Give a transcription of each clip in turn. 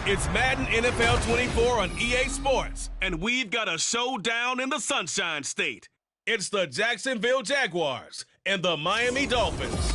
It's Madden NFL 24 on EA Sports, and we've got a showdown in the Sunshine State. It's the Jacksonville Jaguars and the Miami Dolphins.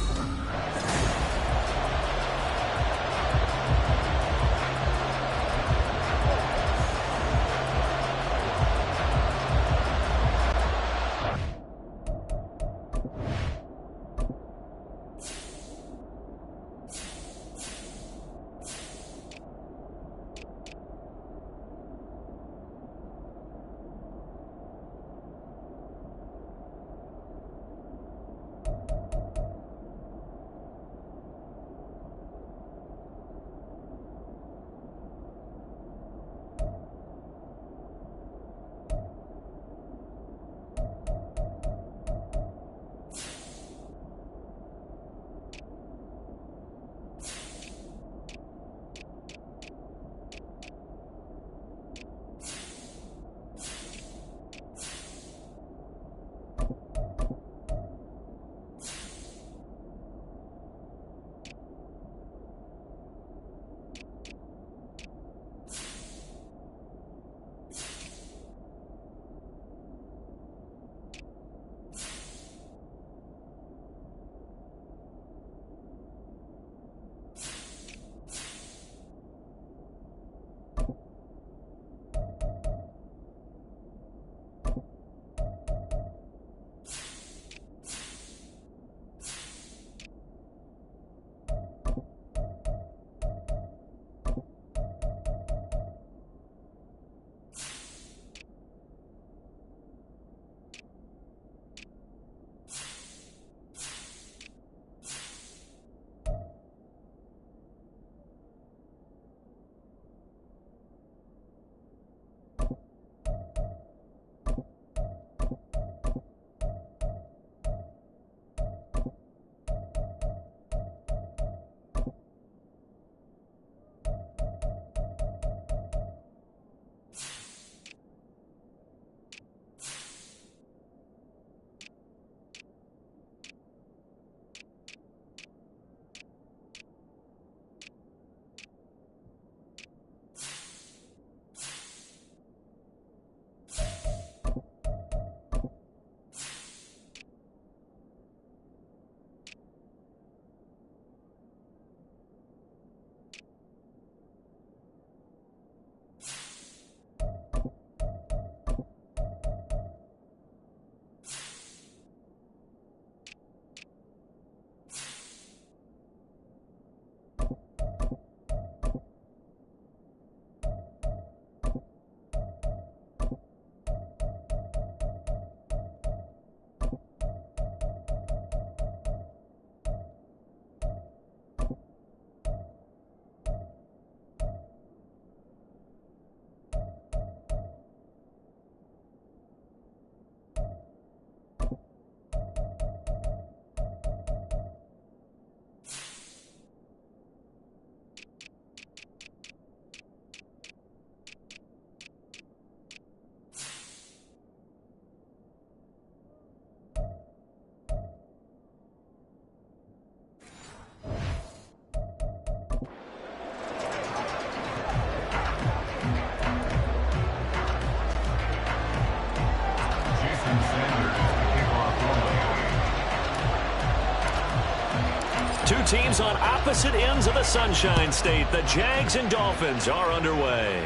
Two teams on opposite ends of the Sunshine State. The Jags and Dolphins are underway.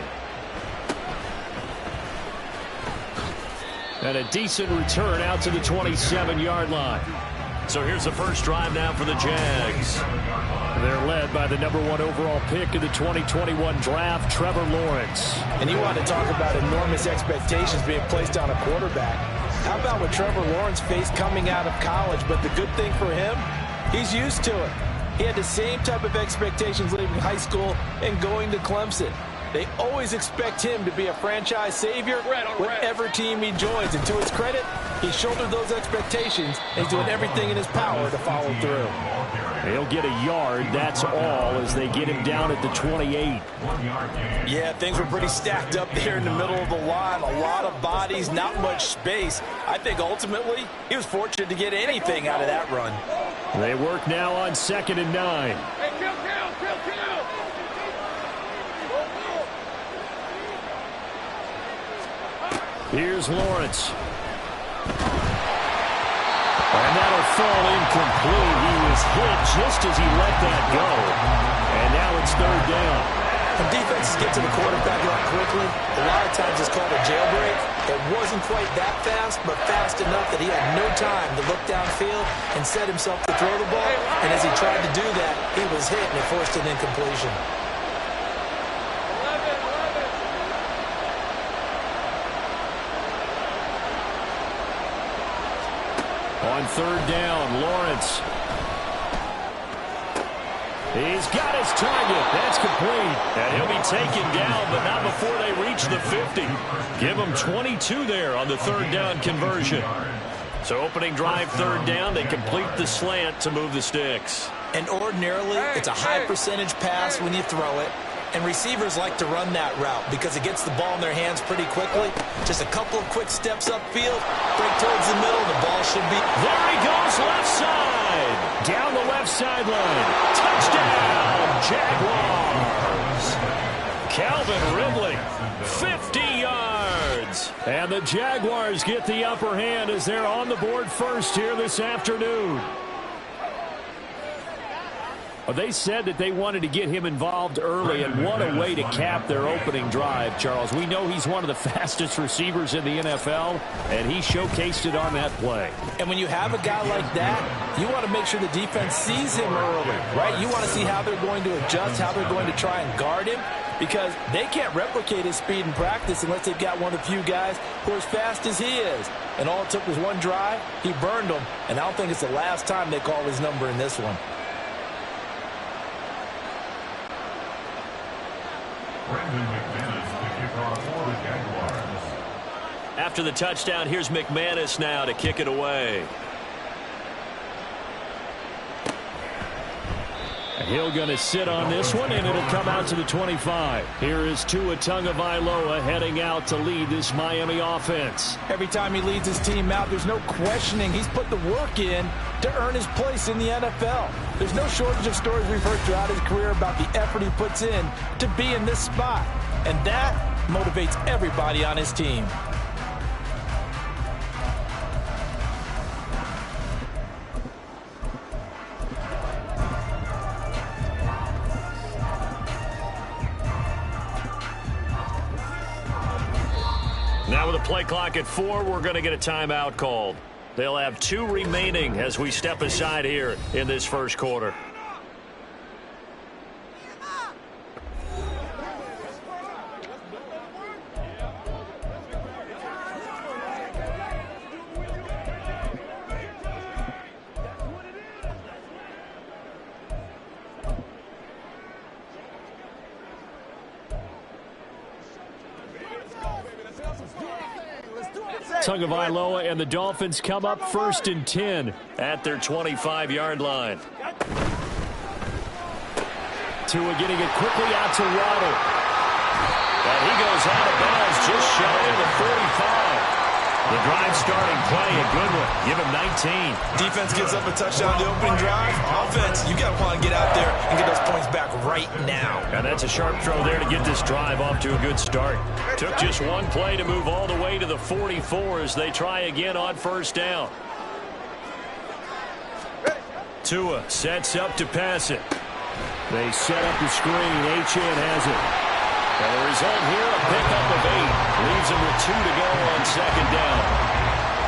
And a decent return out to the 27-yard line. So here's the first drive now for the Jags. They're led by the #1 overall pick in the 2021 draft, Trevor Lawrence. And you want to talk about enormous expectations being placed on a quarterback. How about what Trevor Lawrence faced coming out of college? But the good thing for him, he's used to it. He had the same type of expectations leaving high school and going to Clemson. They always expect him to be a franchise savior whatever team he joins. And to his credit, he shouldered those expectations and he's doing everything in his power to follow through. He'll get a yard, that's all, as they get him down at the 28. Yeah, things were pretty stacked up there in the middle of the line. A lot of bodies, not much space. I think ultimately he was fortunate to get anything out of that run. They work now on 2nd and 9. Hey, kill. Here's Lawrence. And that'll fall incomplete. He was hit just as he let that go. And now it's third down. When defenses get to the quarterback a lot quickly, a lot of times it's called a jailbreak. It wasn't quite that fast, but fast enough that he had no time to look downfield and set himself to throw the ball. And as he tried to do that, he was hit and it forced an incompletion. On third down, Lawrence. He's got his target. That's complete. And he'll be taken down, but not before they reach the 50. Give him 22 there on the third down conversion. So opening drive, third down, they complete the slant to move the sticks. And ordinarily, it's a high percentage pass when you throw it. And receivers like to run that route because it gets the ball in their hands pretty quickly. Just a couple of quick steps upfield, break towards the middle, the ball should be... There he goes, left side. Down the left sideline. Touchdown, Jaguars. Calvin Ridley, 50 yards. And the Jaguars get the upper hand as they're on the board first here this afternoon. They said that they wanted to get him involved early, and what a way to cap their opening drive, Charles. We know he's one of the fastest receivers in the NFL, and he showcased it on that play. And when you have a guy like that, you want to make sure the defense sees him early, right? You want to see how they're going to adjust, how they're going to try and guard him, because they can't replicate his speed in practice unless they've got one of the few guys who are as fast as he is. And all it took was one drive. He burned them, and I don't think it's the last time they call his number in this one. After the touchdown, here's McManus now to kick it away. He'll going to sit on this one, and it'll come out to the 25. Here is Gtowncapp heading out to lead this Miami offense. Every time he leads his team out, there's no questioning. He's put the work in to earn his place in the NFL. There's no shortage of stories we've heard throughout his career about the effort he puts in to be in this spot. And that motivates everybody on his team. Now with a play clock at 4, we're going to get a timeout called. They'll have 2 remaining as we step aside here in this first quarter. Gtowncapp and the Dolphins come up 1st and 10 at their 25-yard line. Tua getting it quickly out to Waddle. And he goes out of bounds just shy of the 45. The drive starting play, a good one. Give him 19. Defense gives up a touchdown on the opening drive. Offense, you got to want to get out there and get those points back right now. And that's a sharp throw there to get this drive off to a good start. Took just one play to move all the way to the 44 as they try again on first down. Tua sets up to pass it. They set up the screen. Achane has it. And the result here, a pickup of 8. Leaves him with 2 to go on second down.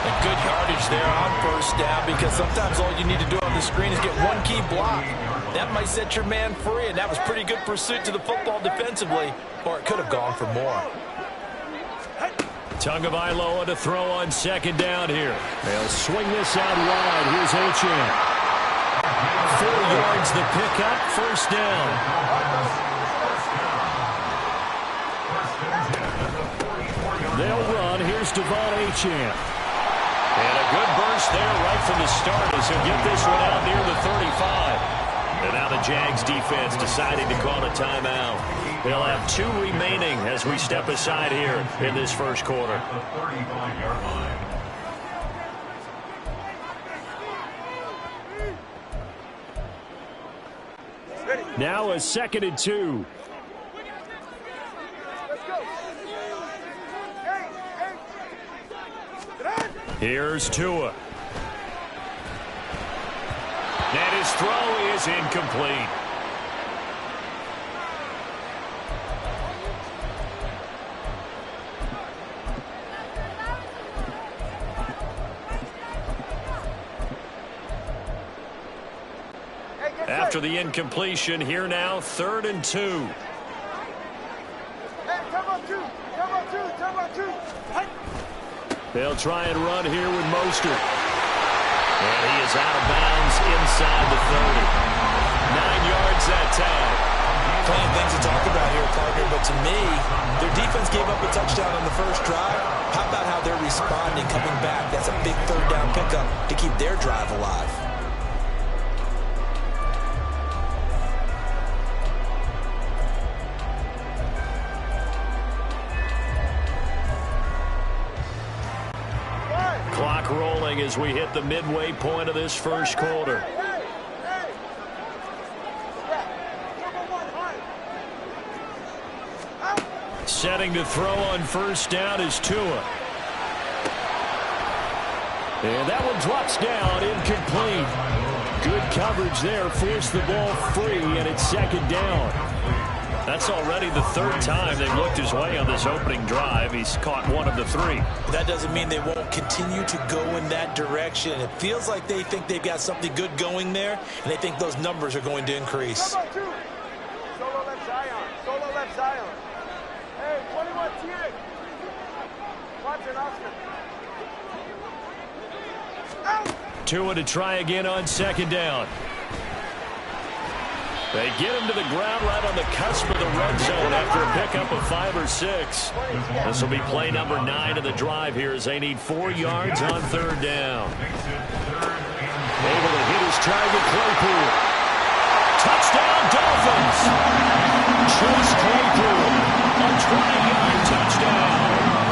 And good yardage there on first down, because sometimes all you need to do on the screen is get one key block. That might set your man free, and that was pretty good pursuit to the football defensively, or it could have gone for more. Gtowncapp to throw on second down here. They'll swing this out wide. Here's Achane. 4 yards the pickup, first down. They'll run. Here's Achane. And a good burst there right from the start as he'll get this one out near the 35. And now the Jags defense deciding to call a timeout. They'll have 2 remaining as we step aside here in this first quarter. Now a 2nd and 2. Here's Tua. And his throw is incomplete. After the incompletion, here now, 3rd and 2. They'll try and run here with Mostert. And he is out of bounds inside the 30. 9 yards that time. Plenty of things to talk about here, partner, but to me, their defense gave up a touchdown on the first drive. How about how they're responding, coming back? That's a big 3rd down pickup to keep their drive alive. Clock rolling as we hit the midway point of this first quarter. Setting to throw on first down is Tua. And that one drops down, incomplete. Good coverage there, forced the ball free, and it's 2nd down. That's already the 3rd time they've looked his way on this opening drive. He's caught 1 of the 3. That doesn't mean they won't continue to go in that direction. It feels like they think they've got something good going there, and they think those numbers are going to increase. Solo left Zion. Solo left Zion. Hey, 21 T. Watson, Oscar. Tua to try again on 2nd down. They get him to the ground right on the cusp of the red zone after a pickup of 5 or 6. This will be play number 9 of the drive here as they need 4 yards on 3rd down. Able to hit his target, Claypool. Touchdown, Dolphins! Chase Claypool, a 20-yard touchdown.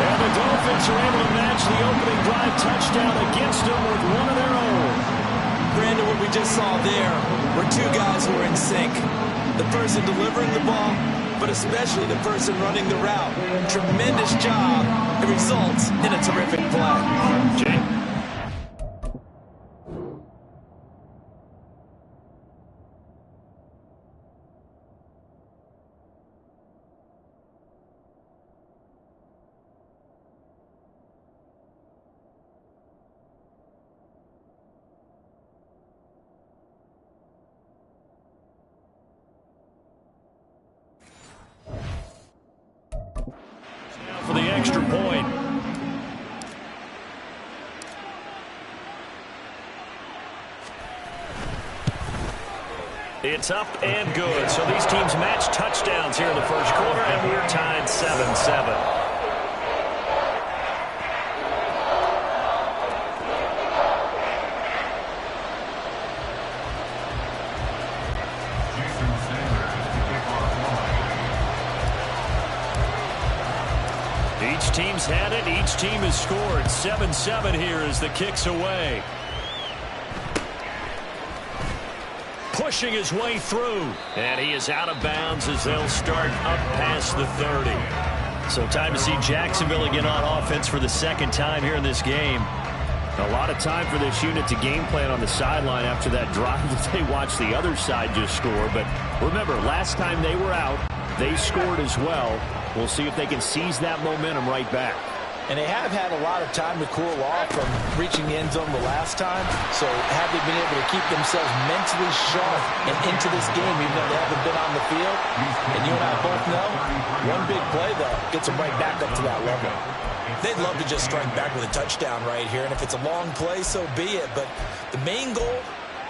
And the Dolphins are able to match the opening drive touchdown against them with one of their own. Brandon, what we just saw there were 2 guys who were in sync. The person delivering the ball, but especially the person running the route. Tremendous job. It results in a terrific play. Jay. For the extra point. It's up and good. So these teams match touchdowns here in the first quarter, and we're tied 7-7. Each team's had it. Each team has scored. 7-7 here as the kick's away. Pushing his way through. And he is out of bounds as they'll start up past the 30. So time to see Jacksonville again on offense for the 2nd time here in this game. A lot of time for this unit to game plan on the sideline after that drive that they watched the other side just score. But remember, last time they were out, they scored as well. We'll see if they can seize that momentum right back. And they have had a lot of time to cool off from reaching the end zone the last time. So have they been able to keep themselves mentally sharp and into this game, even though they haven't been on the field? And you and I both know, one big play, though, gets them right back up to that level. They'd love to just strike back with a touchdown right here. And if it's a long play, so be it. But the main goal,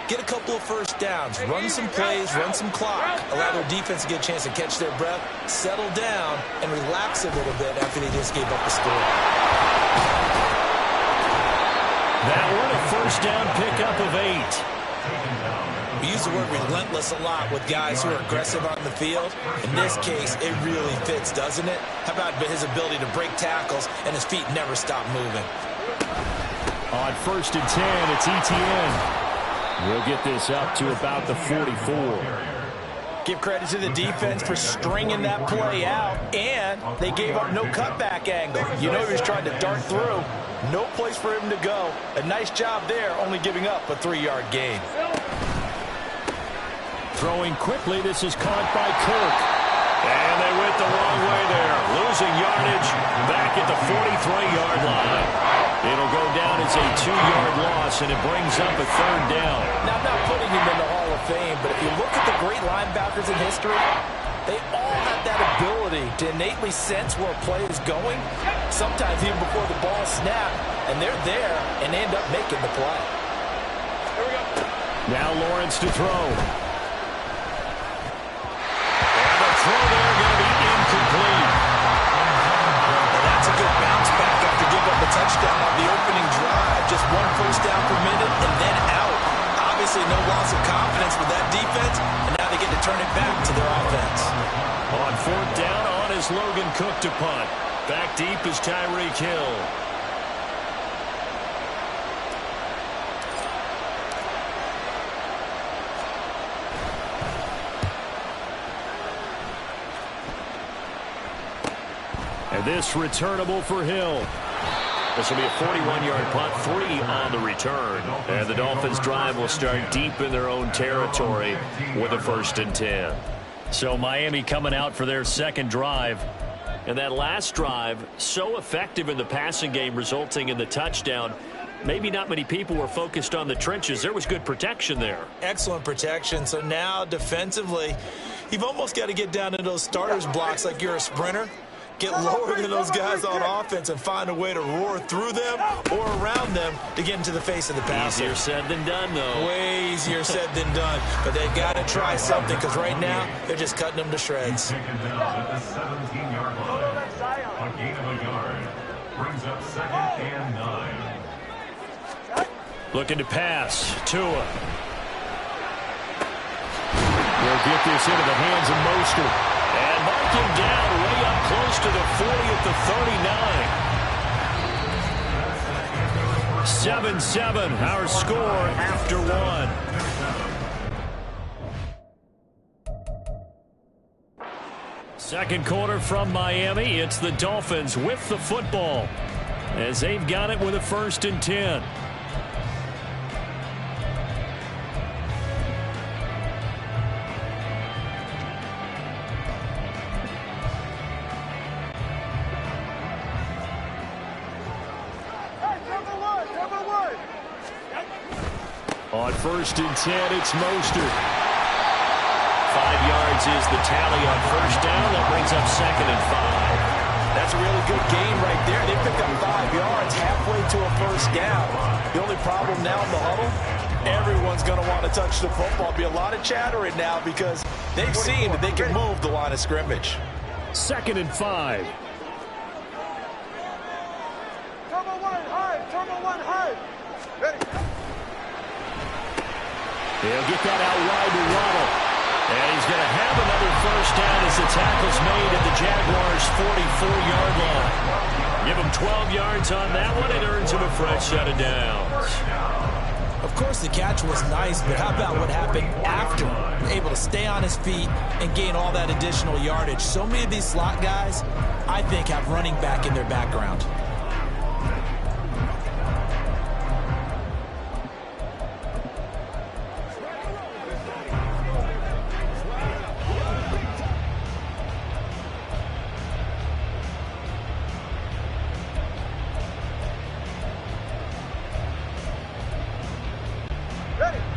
get a couple of first downs, run some plays, run some clock, allow their defense to get a chance to catch their breath, settle down, and relax a little bit after they just gave up the score. That one, a first down pickup of 8. We use the word relentless a lot with guys who are aggressive on the field. In this case, it really fits, doesn't it? How about his ability to break tackles and his feet never stop moving? On 1st and 10, it's Etienne. We'll get this up to about the 44. Give credit to the defense for stringing that play out, and they gave up no cutback angle. You know he was trying to dart through. No place for him to go. A nice job there, only giving up a 3-yard gain. Throwing quickly, this is caught by Kirk. And they went the wrong way there. Losing yardage back at the 43-yard line. It'll go down as a 2-yard loss, and it brings up a 3rd down. Now, I'm not putting him in the Hall of Fame, but if you look at the great linebackers in history, they all have that ability to innately sense where a play is going, sometimes even before the ball snaps, and they're there and end up making the play. Here we go. Now Lawrence to throw. And the throw there going to be incomplete. And that's a good bounce back after giving up a touchdown on the opening drive. Just 1 first down per minute and then out. Obviously no loss of confidence with that defense, and now they get to turn it back to their offense. On 4th down, on is Logan Cook to punt. Back deep is Tyreek Hill. And this returnable for Hill. This will be a 41-yard punt, 3 on the return. And the Dolphins' drive will start deep in their own territory with a 1st and 10. So Miami coming out for their 2nd drive. And that last drive, so effective in the passing game, resulting in the touchdown. Maybe not many people were focused on the trenches. There was good protection there. Excellent protection. So now defensively, you've almost got to get down to those starters blocks like you're a sprinter. Get lower than those guys on offense and find a way to roar through them or around them to get into the face of the passer. Easier said than done, though. Way easier said than done. But they've got to try something because right now they're just cutting them to shreds. Taken down at the 17-yard line. A gain of a yard. Brings up 2nd and 9. Looking to pass. Tua. We'll get this into the hands of Mostert. And mark him down way up close to the 40 at the 39. 7-7, our score after 1. Second quarter from Miami. It's the Dolphins with the football as they've got it with a 1st and 10. On 1st and 10, it's Mostert. 5 yards is the tally on 1st down. That brings up 2nd and 5. That's a really good gain right there. They picked up 5 yards halfway to a 1st down. The only problem now in the huddle, everyone's going to want to touch the football. Be a lot of chattering now because they've seen that they can move the line of scrimmage. 2nd and 5. Turbo 1 high. Turbo 1 high. Ready. He'll get that out wide to Waddle. And he's going to have another 1st down as the tackle's made at the Jaguars' 44-yard line. Give him 12 yards on that one. It earns him a fresh set of downs. Of course, the catch was nice, but how about what happened after? Able to stay on his feet and gain all that additional yardage. So many of these slot guys, I think, have running back in their background.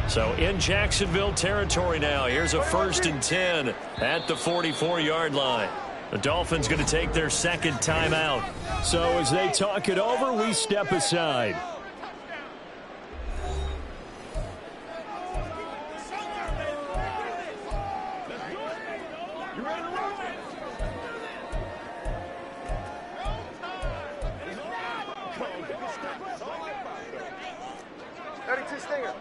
So in Jacksonville territory now. Here's a 1st and 10 at the 44-yard line. The Dolphins going to take their 2nd timeout. So as they talk it over, we step aside. You ready to roll? 32 Stinger.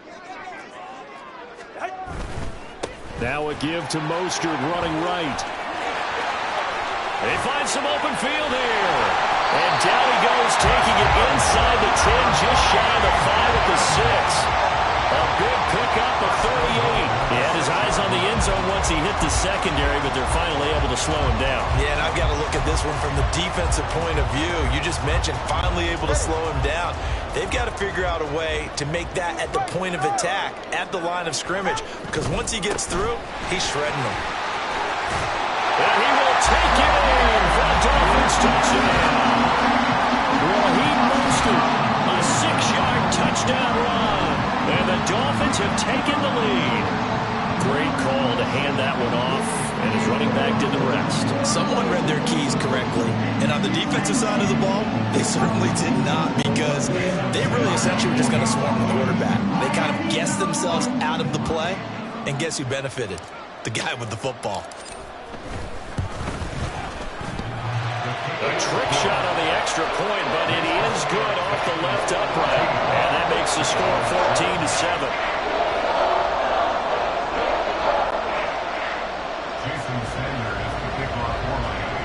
Now a give to Mostert running right. They find some open field here. And down he goes, taking it inside the 10, just shy of the 5 at the 6. A big pickup of 38. He had his eyes on the end zone once he hit the secondary, but they're finally able to slow him down. Yeah, and I've got to look at this one from the defensive point of view. You just mentioned finally able to slow him down. They've got to figure out a way to make that at the point of attack, at the line of scrimmage, because once he gets through, he's shredding them. And he will take it in for a Dolphins touchdown. Raheem Mostert, a 6-yard touchdown run. And the Dolphins have taken the lead. Great call to hand that one off, and his running back did the rest. Someone read their keys correctly. And on the defensive side of the ball, they certainly did not, because they really essentially were just going to swarm the quarterback. They kind of guessed themselves out of the play, and guess who benefited? The guy with the football. A trick shot on the extra point, but it is good off the left upright. And that makes the score 14-7. Jason Sanders is the kickoff for Miami.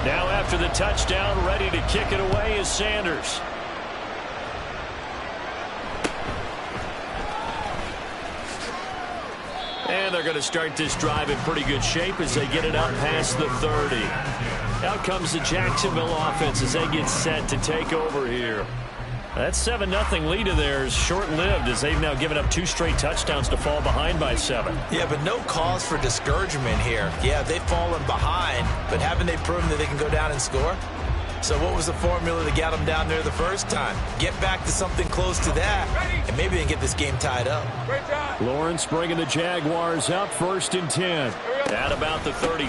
Now after the touchdown, ready to kick it away is Sanders. And they're going to start this drive in pretty good shape as they get it up past the 30. Out comes the Jacksonville offense as they get set to take over here. That 7-0 lead of theirs short-lived as they've now given up 2 straight touchdowns to fall behind by 7. Yeah, but no cause for discouragement here. Yeah, they've fallen behind, but haven't they proven that they can go down and score? So what was the formula that got them down there the first time? Get back to something close to that, and maybe they can get this game tied up. Lawrence bringing the Jaguars up 1st and 10. At about the 32.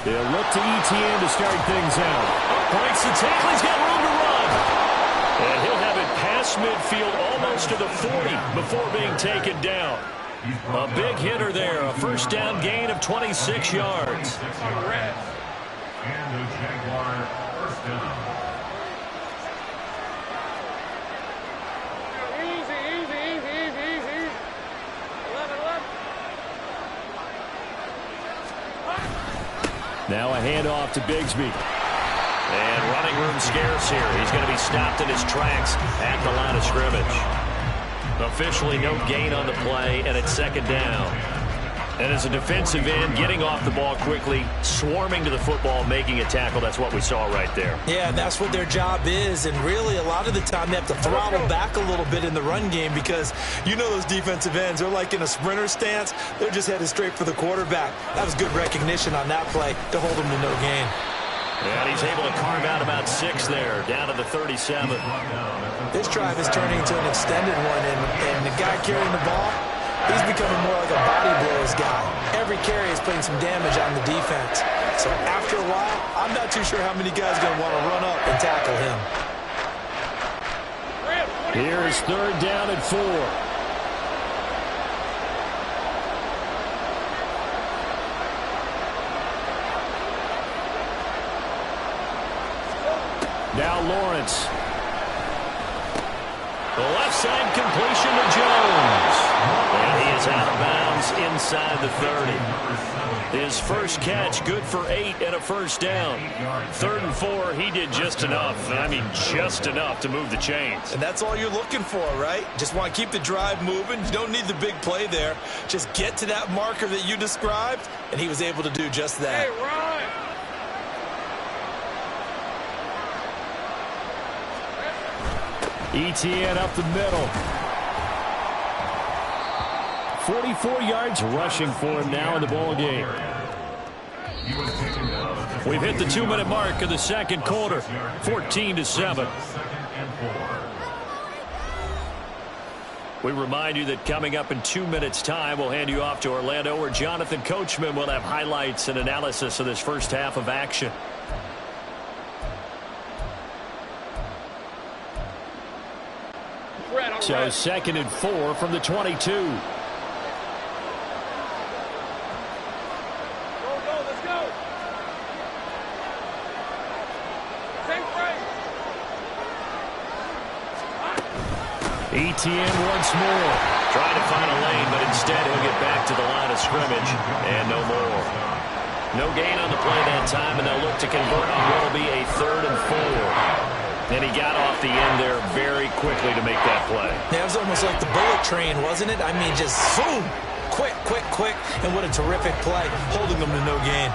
They'll look to Etienne to start things out. Breaks the tackle. He's got room to run. And he'll have it past midfield almost to the 40 before being taken down. A big hitter there. A first down gain of 26 yards. And the Jaguar first down. Easy. 11. Now a handoff to Bigsby. And running room scarce here. He's going to be stopped in his tracks at the line of scrimmage. Officially no gain on the play, and it's 2nd down. And as a defensive end, getting off the ball quickly, swarming to the football, making a tackle, that's what we saw right there. Yeah, that's what their job is, and really a lot of the time they have to throttle back a little bit in the run game because you know those defensive ends, they're like in a sprinter stance. They're just headed straight for the quarterback. That was good recognition on that play to hold them to no gain. And he's able to carve out about 6 there, down to the 37. This drive is turning into an extended one, and the guy carrying the ball, he's becoming more like a body blows guy. Every carry is putting some damage on the defense. So after a while, I'm not too sure how many guys are going to want to run up and tackle him. Here is 3rd down and 4. Now Lawrence. The left side completion to Jones. And he is out of bounds inside the 30. His first catch good for 8 and a first down. 3rd and 4, he did just enough. I mean, just enough to move the chains. And that's all you're looking for, right? Just want to keep the drive moving. You don't need the big play there. Just get to that marker that you described, and he was able to do just that. Hey, Ryan. Etienne up the middle. 44 yards rushing for him now in the ball game. We've hit the 2-minute mark of the 2nd quarter. 14-7. We remind you that coming up in 2 minutes' time, we'll hand you off to Orlando, where Jonathan Coachman will have highlights and analysis of this first half of action. So 2nd and 4 from the 22. Let's go. Same frame. Etienne once more. Trying to find a lane, but instead he'll get back to the line of scrimmage. And no more. No gain on the play that time, and they'll look to convert on what will be a 3rd and 4. And he got off the end there very quickly to make that play. That was almost like the bullet train, wasn't it? I mean, just boom, quick, quick, quick. And what a terrific play, holding them to no gain.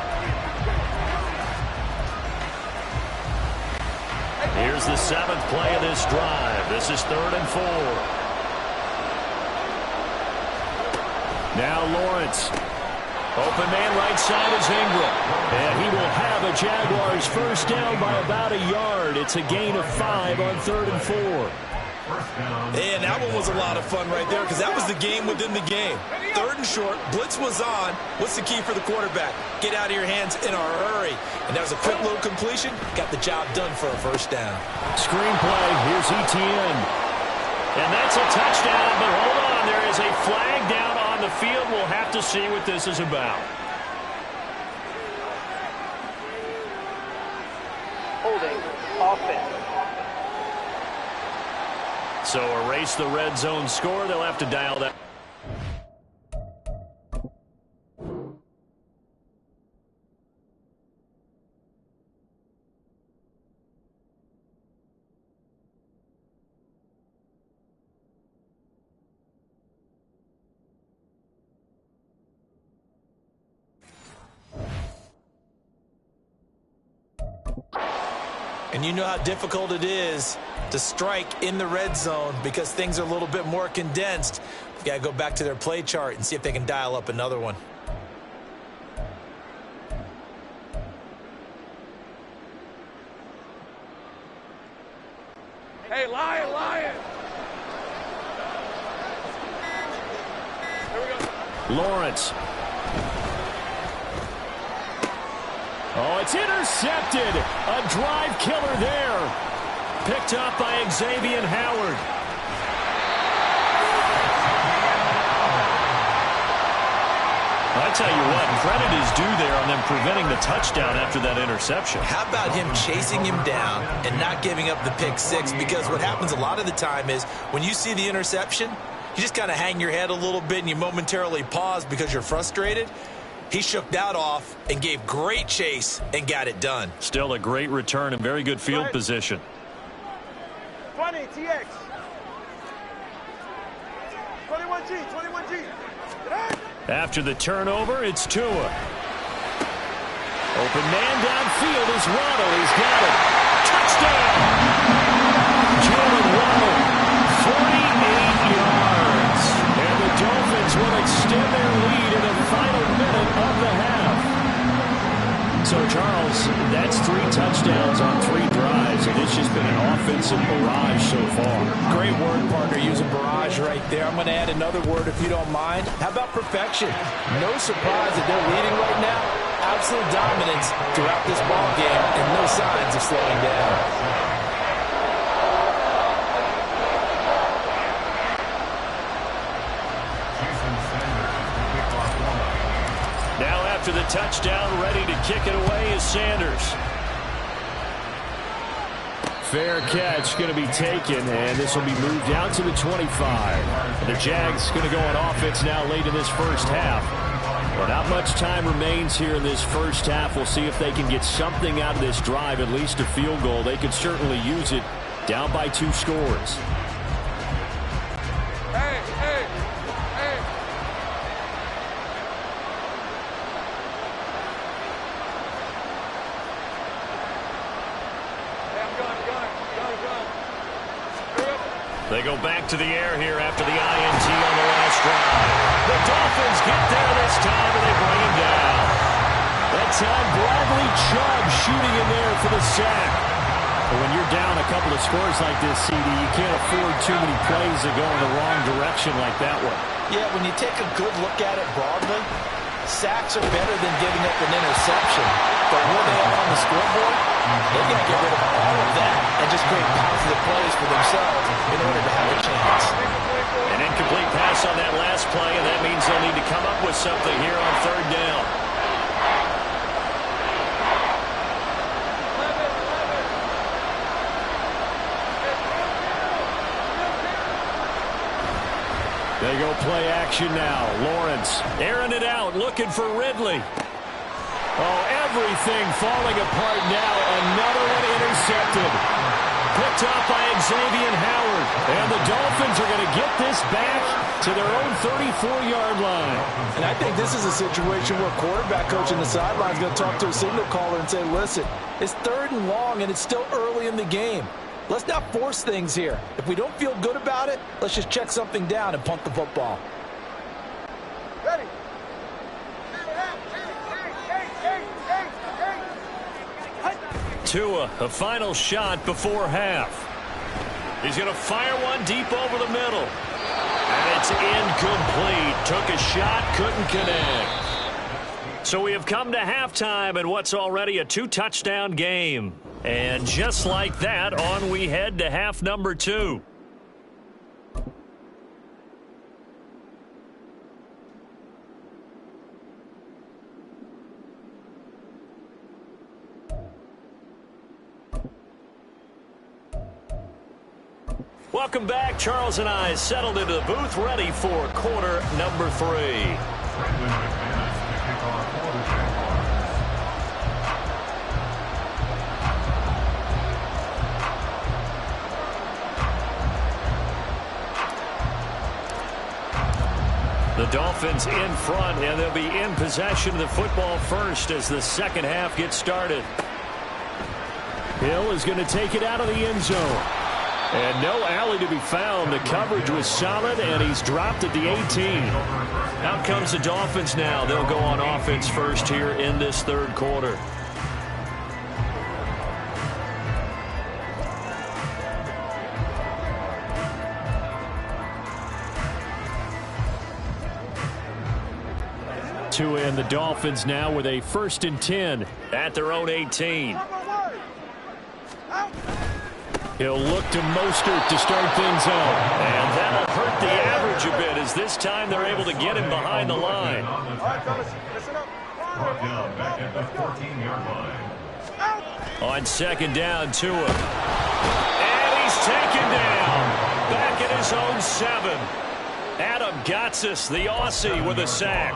Here's the 7th play of this drive. This is 3rd and 4. Now Lawrence. Open man right side is Ingram. And he will have a Jaguars first down by about a yard. It's a gain of 5 on 3rd and 4. And that one was a lot of fun right there because that was the game within the game. 3rd and short, blitz was on. What's the key for the quarterback? Get out of your hands in a hurry. And that was a quick little completion. Got the job done for a first down. Screen play. Here's Etienne. And that's a touchdown, but hold on. There is a flag down on the field. We'll have to see what this is about. Holding offense. So erase the red zone score. They'll have to dial that. And you know how difficult it is to strike in the red zone because things are a little bit more condensed. We've got to go back to their play chart and see if they can dial up another one. Hey, Lion, Lion. Here we go. Lawrence. Oh, it's intercepted. A drive killer there. Picked up by Xavier Howard. I tell you what, credit is due there on them preventing the touchdown after that interception. How about him chasing him down and not giving up the pick six? Because what happens a lot of the time is when you see the interception, you just kind of hang your head a little bit and you momentarily pause because you're frustrated. He shook that off and gave great chase and got it done. Still a great return and very good field position. 20, TX. 21G, 21G. After the turnover, it's Tua. Open man downfield is Waddle. He's got it. Touchdown! Jalen Waddle, 48 yards. And the Dolphins will extend their lead in the final minute of the half. So, Charles, that's 3 touchdowns on 3 drives, and it's just been an offensive barrage so far. Great word, partner. Use a barrage right there. I'm going to add another word if you don't mind. How about perfection? No surprise that they're leading right now. Absolute dominance throughout this ball game and no signs of slowing down. To the touchdown, ready to kick it away is Sanders. Fair catch going to be taken, and this will be moved out to the 25. The Jags going to go on offense now late in this first half. Well, not much time remains here in this first half. We'll see if they can get something out of this drive, at least a field goal. They could certainly use it, down by 2 scores. They go back to the air here after the INT on the last drive. The Dolphins get there this time, and they bring him down. That time, Bradley Chubb shooting in there for the sack. But when you're down a couple of scores like this, CD, you can't afford too many plays that go in the wrong direction like that one. Yeah, when you take a good look at it broadly, sacks are better than giving up an interception. But where they are on the scoreboard, they're going to get rid of all of that and just create positive plays for themselves in order to have a chance. An incomplete pass on that last play, and that means they'll need to come up with something here on 3rd down. They go play action now. Lawrence airing it out, looking for Ridley. Oh, everything falling apart now. Another one intercepted. picked off by Xavier Howard. And the Dolphins are going to get this back to their own 34-yard line. And I think this is a situation where quarterback coach in the sideline is going to talk to a signal caller and say, listen, it's 3rd and long and it's still early in the game. Let's not force things here. If we don't feel good about it, let's just check something down and punt the football. Ready. Tua, a final shot before half. He's going to fire one deep over the middle. And it's incomplete. Took a shot, couldn't connect. So we have come to halftime in what's already a 2-touchdown game. And just like that, on we head to half number 2. Welcome back. Charles and I settled into the booth, ready for quarter number 3. The Dolphins in front, and they'll be in possession of the football first as the second half gets started. Hill is going to take it out of the end zone. And no alley to be found. The coverage was solid, and he's dropped at the 18. Out comes the Dolphins now. They'll go on offense first here in this third quarter. Tua and the Dolphins now with a 1st and 10 at their own 18. He'll look to Mostert to start things out. And that'll hurt the average a bit as this time they're able to get him behind the line. Back at the 14-yard line. On second down, Tua. And he's taken down. Back at his own 7. Adam Gotsis, the Aussie, with a sack.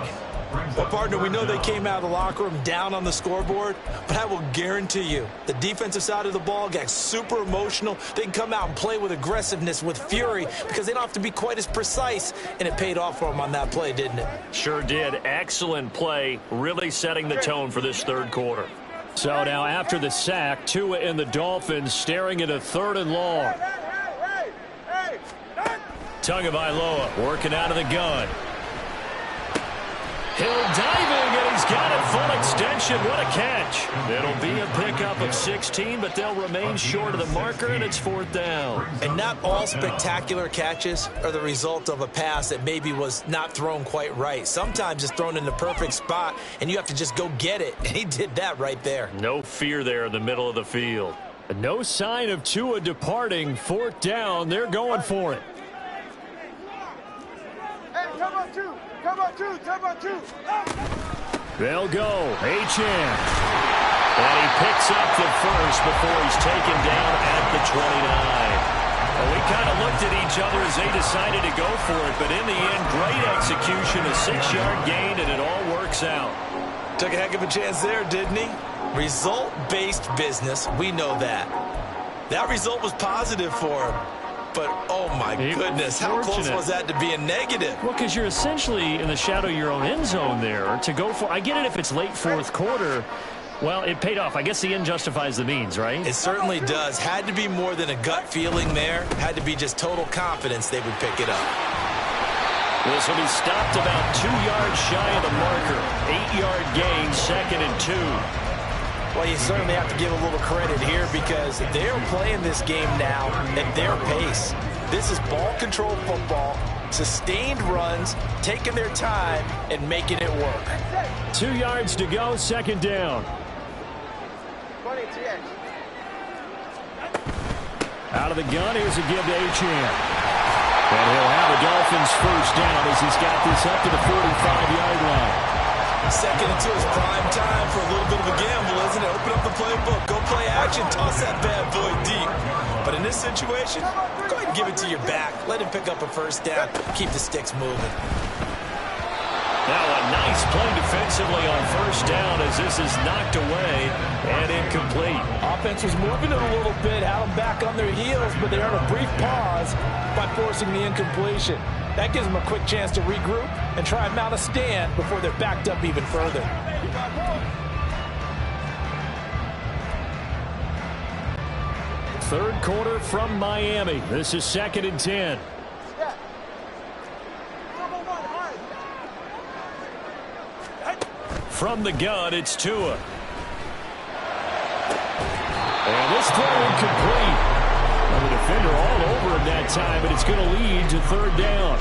Well, partner, we know they came out of the locker room down on the scoreboard, but I will guarantee you the defensive side of the ball got super emotional. They can come out and play with aggressiveness, with fury, because they don't have to be quite as precise, and it paid off for them on that play, didn't it? Sure did. Excellent play, really setting the tone for this third quarter. So now after the sack, Tua and the Dolphins staring at a 3rd and long. Tagovailoa working out of the gun. Hill diving, and he's got it full extension. What a catch. It'll be a pickup of 16, but they'll remain short of the marker, and it's 4th down. And not all spectacular catches are the result of a pass that maybe was not thrown quite right. Sometimes it's thrown in the perfect spot, and you have to just go get it. And he did that right there. No fear there in the middle of the field. No sign of Tua departing. 4th down. They're going for it. Hey, come on, 2. Come on, 2. Come on, 2. They'll go. Achane. And he picks up the first before he's taken down at the 29. Well, we kind of looked at each other as they decided to go for it, but in the end, great execution, a 6-yard gain, and it all works out. Took a heck of a chance there, didn't he? Result-based business, we know that. That result was positive for him. But, oh, my goodness, how close was that to being negative? Well, because you're essentially in the shadow of your own end zone there to go for. I get it if it's late 4th quarter. Well, it paid off. I guess the end justifies the means, right? It certainly does. Had to be more than a gut feeling there. Had to be just total confidence they would pick it up. This will be stopped about 2 yards shy of the marker. 8-yard gain, 2nd and 2. Well, you certainly have to give a little credit here because they're playing this game now at their pace. This is ball control football, sustained runs, taking their time, and making it work. 2 yards to go, 2nd down. Out of the gun, here's a give to Achane. And he'll have the Dolphins 1st down as he's got this up to the 45-yard line. 2nd and 2 is prime time for a little bit of a gamble, isn't it? Open up the playbook, go play action, toss that bad boy deep. But in this situation, go ahead and give it to your back. Let him pick up a 1st down, keep the sticks moving. Now a nice play defensively on first down as this is knocked away and incomplete. Offense was moving it a little bit, had them back on their heels, but they earned a brief pause by forcing the incompletion. That gives them a quick chance to regroup and try and mount a stand before they're backed up even further. Third quarter from Miami. This is 2nd and 10. From the gun, it's Tua. And this throw incomplete. Well, the defender all over him that time, but it's going to lead to 3rd down.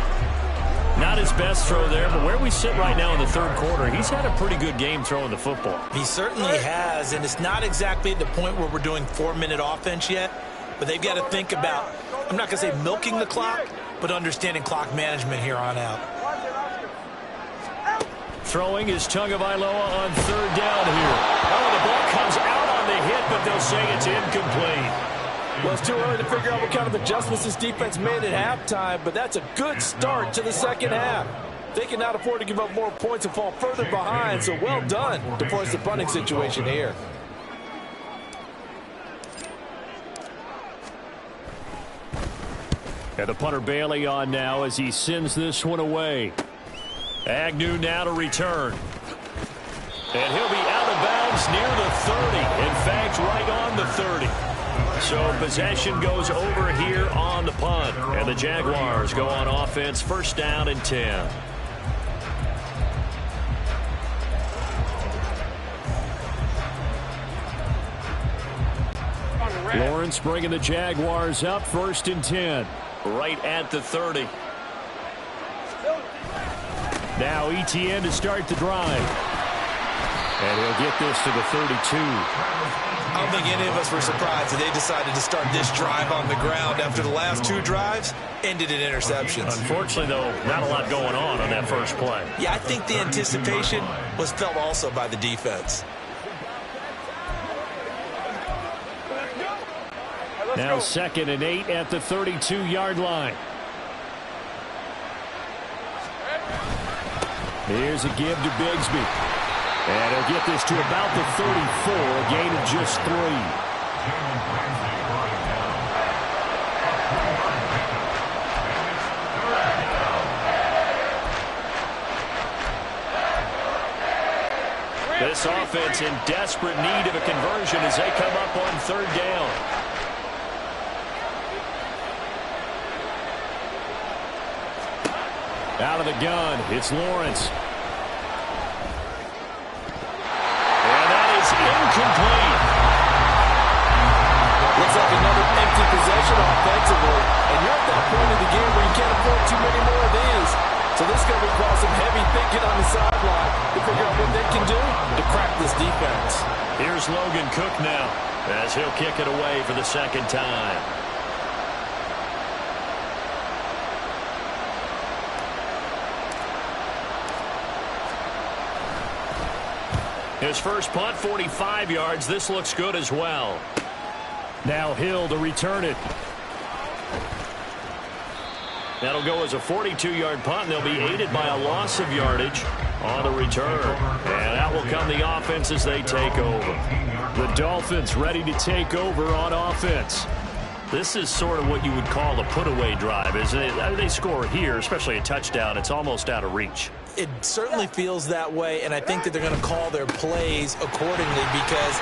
Not his best throw there, but where we sit right now in the 3rd quarter, he's had a pretty good game throwing the football. He certainly has, and it's not exactly at the point where we're doing 4-minute offense yet, but they've got to think about, I'm not going to say milking the clock, but understanding clock management here on out. Throwing is Tagovailoa on 3rd down here. Oh, the ball comes out on the hit, but they'll say it's incomplete. Well, it's too early to figure out what kind of adjustments this defense made at halftime, but that's a good start to the 2nd half. They cannot afford to give up more points and fall further behind, so well done to force the punting situation here. And the punter Bailey on now as he sends this one away. Agnew now to return. And he'll be out of bounds near the 30. In fact, right on the 30. So possession goes over here on the punt. And the Jaguars go on offense, 1st down and 10. Lawrence bringing the Jaguars up, 1st and 10. Right at the 30. Now Etienne to start the drive. And he'll get this to the 32. I don't think any of us were surprised that they decided to start this drive on the ground after the last 2 drives ended in interceptions. Unfortunately, though, not a lot going on that first play. Yeah, I think the anticipation was felt also by the defense. Now 2nd and 8 at the 32-yard line. Here's a give to Bigsby. And he'll get this to about the 34, a gain of just 3. This offense in desperate need of a conversion as they come up on 3rd down. Out of the gun, it's Lawrence. Incomplete. Looks like another empty possession offensively, and you're at that point in the game where you can't afford too many more of these. So this is going to require some heavy thinking on the sideline to figure out what they can do to crack this defense. Here's Logan Cook now as he'll kick it away for the 2nd time. His first punt, 45 yards. This looks good as well. Now Hill to return it. That'll go as a 42-yard punt, and they'll be aided by a loss of yardage on the return. And out will come the offense as they take over. The Dolphins ready to take over on offense. This is sort of what you would call a put-away drive, isn't it? They score here, especially a touchdown. It's almost out of reach. It certainly feels that way, and I think that they're going to call their plays accordingly because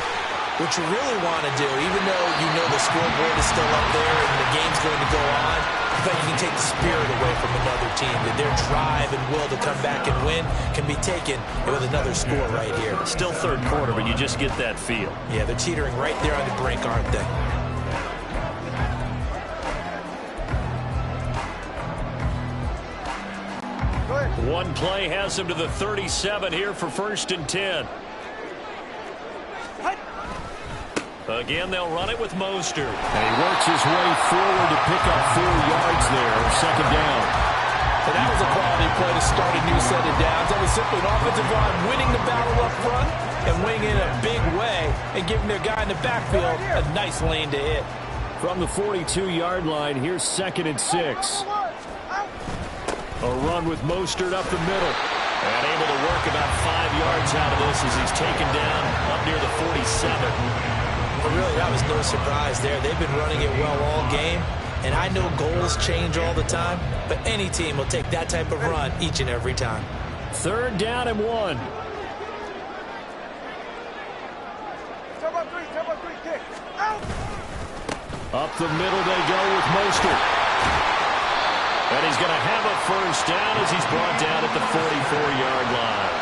what you really want to do, even though you know the scoreboard is still up there and the game's going to go on, but you can take the spirit away from another team. That their drive and will to come back and win can be taken with another score right here. Still 3rd quarter, but you just get that feel. Yeah, they're teetering right there on the brink, aren't they? One play has him to the 37 here for 1st and 10. Again, they'll run it with Mostert. And he works his way forward to pick up 4 yards there on 2nd down. And that was a quality play to start a new set of downs. That was simply an offensive line winning the battle up front and winning in a big way and giving their guy in the backfield a nice lane to hit. From the 42-yard line, here's 2nd and 6. A run with Mostert up the middle. And able to work about 5 yards out of this as he's taken down up near the 47. Well, really, that was no surprise there. They've been running it well all game. And I know goals change all the time, but any team will take that type of run each and every time. 3rd down and 1. Turbo 3, kick. Out. Up the middle they go with Mostert. And he's going to have a 1st down as he's brought down at the 44-yard line.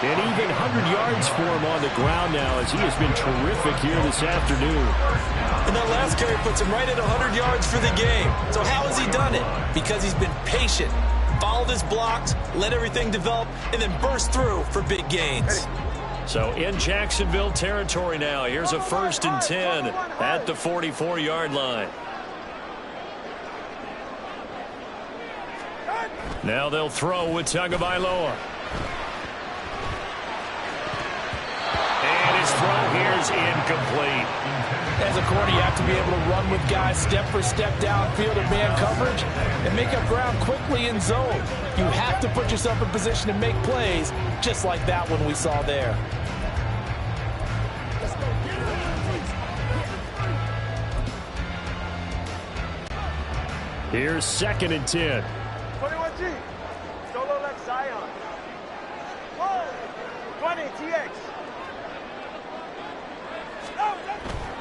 And even 100 yards for him on the ground now as he has been terrific here this afternoon. And that last carry puts him right at 100 yards for the game. So how has he done it? Because he's been patient, followed his blocks, let everything develop, and then burst through for big gains. So in Jacksonville territory now. Here's a 1st and 10 at the 44-yard line. Now they'll throw with Tagovailoa. And his throw here is incomplete. As a corner, you have to be able to run with guys step for step downfield in man coverage and make up ground quickly in zone. You have to put yourself in position to make plays just like that one we saw there. Here's 2nd and 10. 21G. Solo left Zion. 20 TX.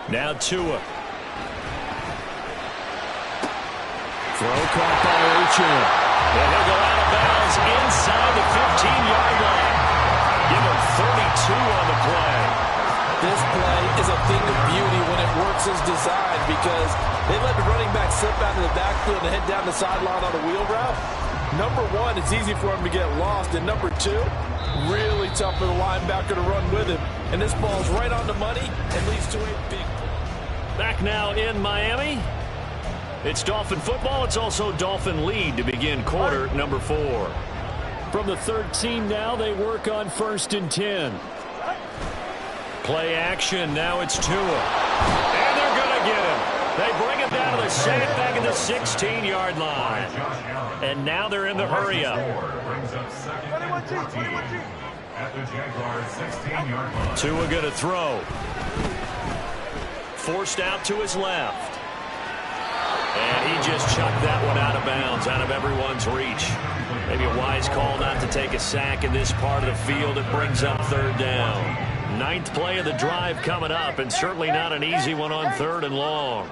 Now Tua. Throw caught by Uchin. And he'll go out of bounds inside the 15-yard line. Give him 32 on the play. This play is a thing of beauty when it works as designed because they let the running back slip out of the backfield and head down the sideline on a wheel route. Number 1, it's easy for him to get lost. And number 2, really tough for the linebacker to run with him. And this ball's right on the money and leads to a big... Back now in Miami. It's Dolphin football. It's also Dolphin lead to begin quarter number 4. From the 13 now, they work on 1st and 10. Play action. Now it's Tua. And they're going to get him. They bring him down to the sack back at the 16-yard line. And now they're in the hurry-up. Brings up 2nd and 14 at the Jaguars' 16-yard line. Tua going to throw. Forced out to his left. And he just chucked that one out of bounds, out of everyone's reach. Maybe a wise call not to take a sack in this part of the field. It brings up 3rd down. 9th play of the drive coming up, and certainly not an easy one on 3rd and long.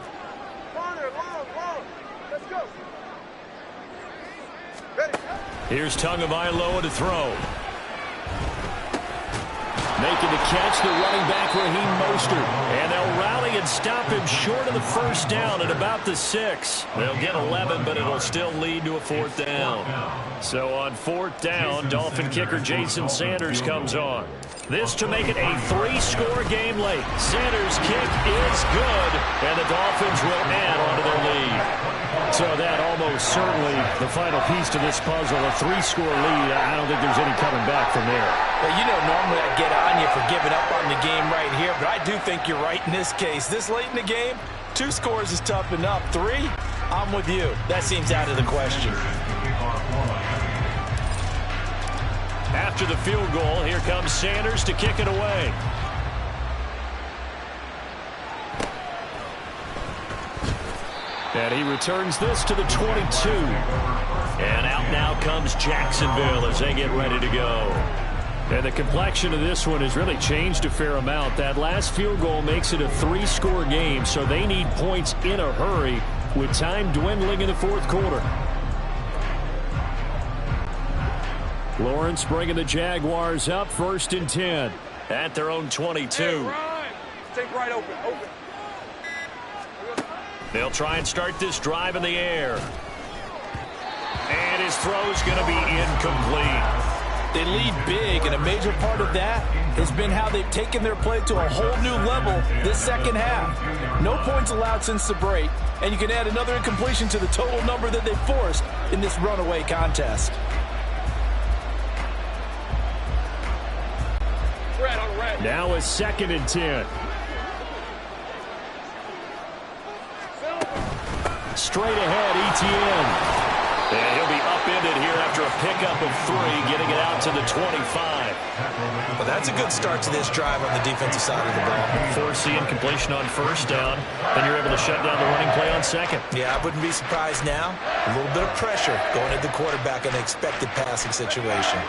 Let's go. Here's Tagovailoa to throw. Making the catch, the running back Raheem Mostert. And they'll rally and stop him short of the 1st down at about the 6. They'll get 11, but it'll still lead to a 4th down. So on 4th down, Dolphin kicker Jason Sanders comes on. This to make it a 3-score game late. Sanders' kick is good, and the Dolphins will add onto their lead. So that almost certainly the final piece to this puzzle, a 3-score lead. I don't think there's any coming back from there. Well, you know, normally I get on you for giving up on the game right here, but I do think you're right in this case. This late in the game, 2 scores is tough enough. 3, I'm with you. That seems out of the question. After the field goal, here comes Sanders to kick it away. And he returns this to the 22. And out now comes Jacksonville as they get ready to go. And the complexion of this one has really changed a fair amount. That last field goal makes it a 3-score game, so they need points in a hurry with time dwindling in the 4th quarter. Lawrence bringing the Jaguars up 1st and 10 at their own 22. Hey, take right open. They'll try and start this drive in the air. And his throw's going to be incomplete. They lead big, and a major part of that has been how they've taken their play to a whole new level this second half. No points allowed since the break, and you can add another incompletion to the total number that they forced in this runaway contest. Now a 2nd and 10. Straight ahead, Etienne. And he'll be upended here after a pickup of 3, getting it out to the 25. Well, that's a good start to this drive on the defensive side of the ball. Force the incompletion on first down, then you're able to shut down the running play on second. Yeah, I wouldn't be surprised now. A little bit of pressure going at the quarterback in an expected passing situation.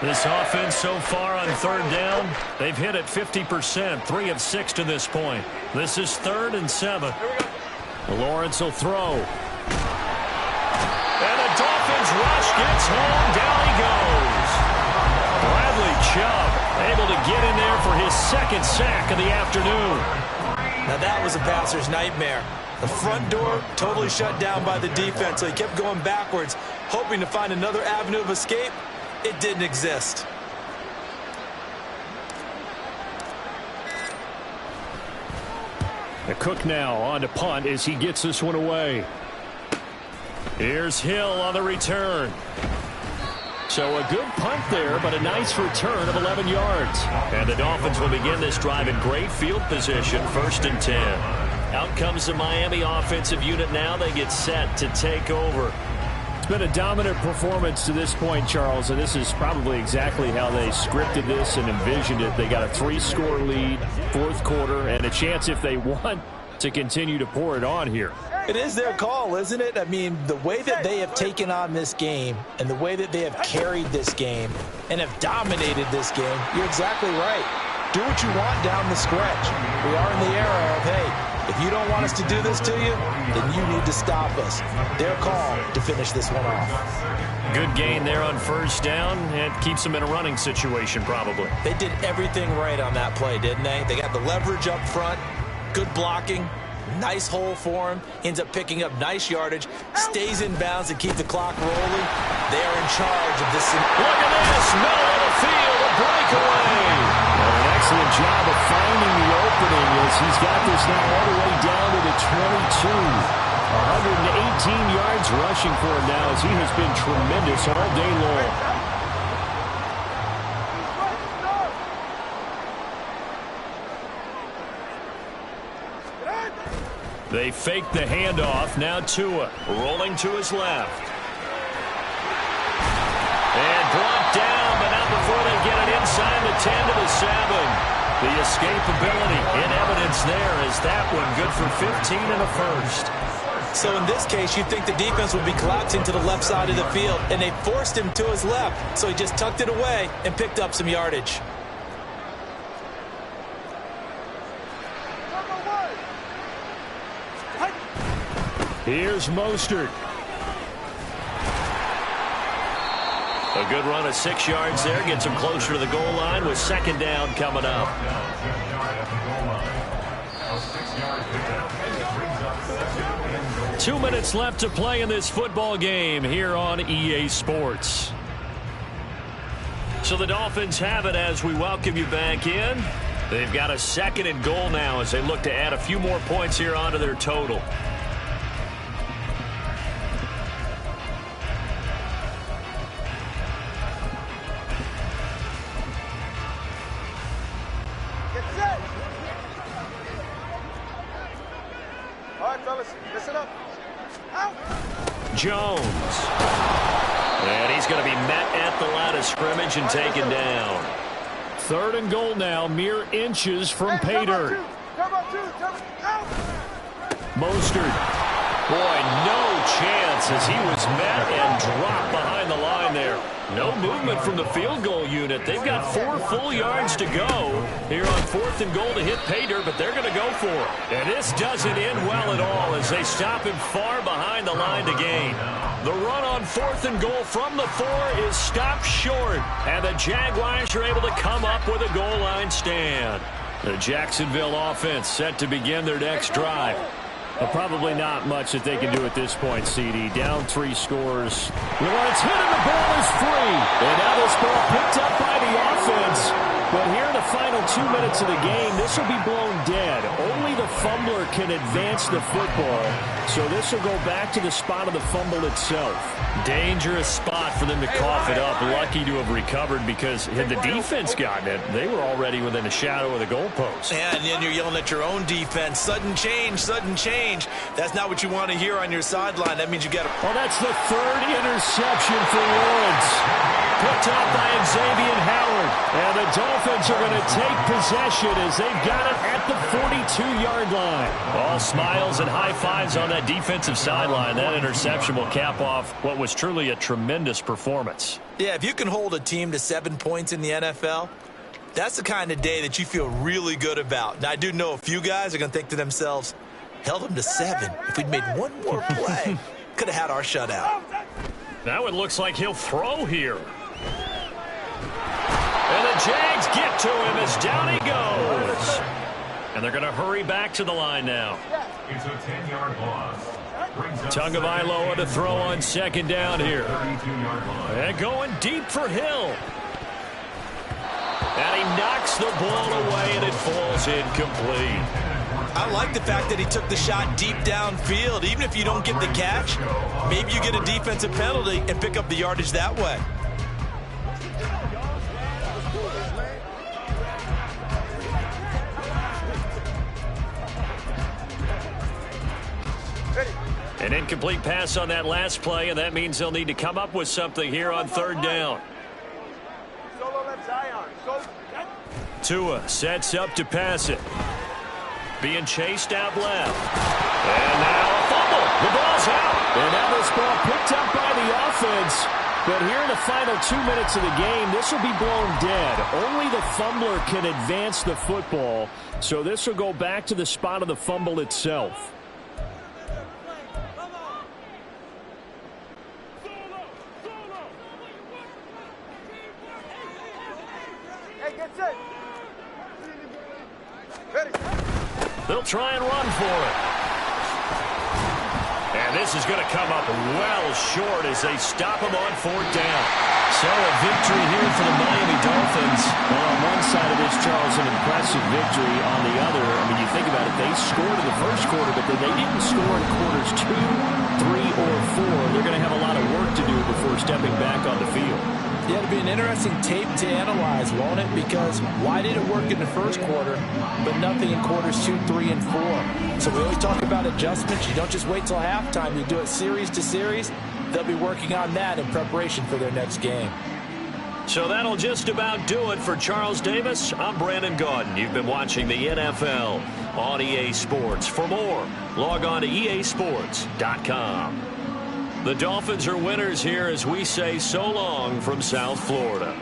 This offense so far on third down, they've hit it 50%, 3 of 6 to this point. This is 3rd and 7. Lawrence will throw. And the Dolphins rush gets home. Down he goes. Bradley Chubb able to get in there for his 2nd sack of the afternoon. Now that was a passer's nightmare. The front door totally shut down by the defense, so he kept going backwards, hoping to find another avenue of escape. It didn't exist. The Cook now on to punt as he gets this one away. Here's Hill on the return. So a good punt there, but a nice return of 11 yards. And the Dolphins will begin this drive in great field position, 1st and 10. Out comes the Miami offensive unit now. They get set to take over. It's been a dominant performance to this point, Charles, and this is probably exactly how they scripted this and envisioned it. They got a 3-score lead, 4th quarter, and a chance if they want to continue to pour it on here. It is their call, isn't it? I mean, the way that they have taken on this game and the way that they have carried this game and have dominated this game, you're exactly right. Do what you want down the stretch. We are in the era of, hey, if you don't want us to do this to you, then you need to stop us. Their call to finish this one off. Good gain there on first down. It keeps them in a running situation probably. They did everything right on that play, didn't they? They got the leverage up front, good blocking, nice hole for him, ends up picking up nice yardage, stays in bounds to keep the clock rolling. They are in charge of this. Look at this, middle of the field, a breakaway. An excellent job of finding the opening as he's got this now all the way down to the 22. 118 yards rushing for him now as he has been tremendous all day long. They fake the handoff. Now Tua rolling to his left. And brought down, but not before they get it inside the 10 to the 7. The escapability in evidence there as that one good for 15 and a first. So in this case, you'd think the defense would be collapsing to the left side of the field, and they forced him to his left. So he just tucked it away and picked up some yardage. Here's Mostert. A good run of 6 yards there. Gets him closer to the goal line with 2nd down coming up. 2 minutes left to play in this football game here on EA Sports. So the Dolphins have it as we welcome you back in. They've got a 2nd and goal now as they look to add a few more points here onto their total. Jones. And he's going to be met at the line of scrimmage and taken down. 3rd and goal now, mere inches from pay dirt. Mostert. Boy, no chance as he was met and dropped behind the line there. No movement from the field goal unit. They've got 4 full yards to go here on 4th and goal to hit pay dirt, but they're going to go for it. And this doesn't end well at all as they stop him far behind the line to gain. The run on 4th and goal from the 4 is stopped short, and the Jaguars are able to come up with a goal line stand. The Jacksonville offense set to begin their next drive. Well, probably not much that they can do at this point, CD. Down 3 scores. Lawrence hit and the ball is free. And now this ball picked up by the offense. But here in the final 2 2 minutes of the game, this will be blown dead. Only the fumbler can advance the football, so this will go back to the spot of the fumble itself. Dangerous spot for them to cough it up. Lucky to have recovered because had the defense gotten it, they were already within a shadow of the goalpost. Yeah, and then you're yelling at your own defense. Sudden change, sudden change. That's not what you want to hear on your sideline. That means you got to... Well, that's the third interception for Lawrence. Picked up by Xavier Howard. And the Dolphins are going to take possession as they've got it at the 42-yard line. All smiles and high fives on that defensive sideline. That interception will cap off what was truly a tremendous performance. Yeah, if you can hold a team to 7 points in the NFL, that's the kind of day that you feel really good about. Now, I do know a few guys are going to think to themselves, held them to 7. If we'd made one more play, could have had our shutout. Now it looks like he'll throw here. And the Jags get to him as down he goes. And they're going to hurry back to the line now. It's a 10-yard loss. Tagovailoa to throw on second down here. 32-yard line. And going deep for Hill. And he knocks the ball away, and it falls incomplete. I like the fact that he took the shot deep downfield. Even if you don't get the catch, maybe you get a defensive penalty and pick up the yardage that way. An incomplete pass on that last play, and that means they'll need to come up with something here on third down. Tua sets up to pass it. Being chased out left. And now a fumble. The ball's out. And now this ball picked up by the offense. But here in the final 2 minutes of the game, this will be blown dead. Only the fumbler can advance the football. So this will go back to the spot of the fumble itself. They'll try and run for it. And this is going to come up well short as they stop him on fourth down. So a victory here for the Miami Dolphins. Well, on one side of this, Charles, an impressive victory. On the other, I mean, you think about it, they scored in the first quarter, but then they didn't score in quarters 2, 3, or 4. They're going to have a lot of work to do before stepping back on the field. Yeah, it'll be an interesting tape to analyze, won't it? Because why did it work in the first quarter, but nothing in quarters 2, 3, and 4? So we always talk about adjustments. You don't just wait till halftime. You do it series to series. They'll be working on that in preparation for their next game. So that'll just about do it for Charles Davis. I'm Brandon Gaudin. You've been watching the NFL on EA Sports. For more, log on to easports.com. The Dolphins are winners here as we say so long from South Florida.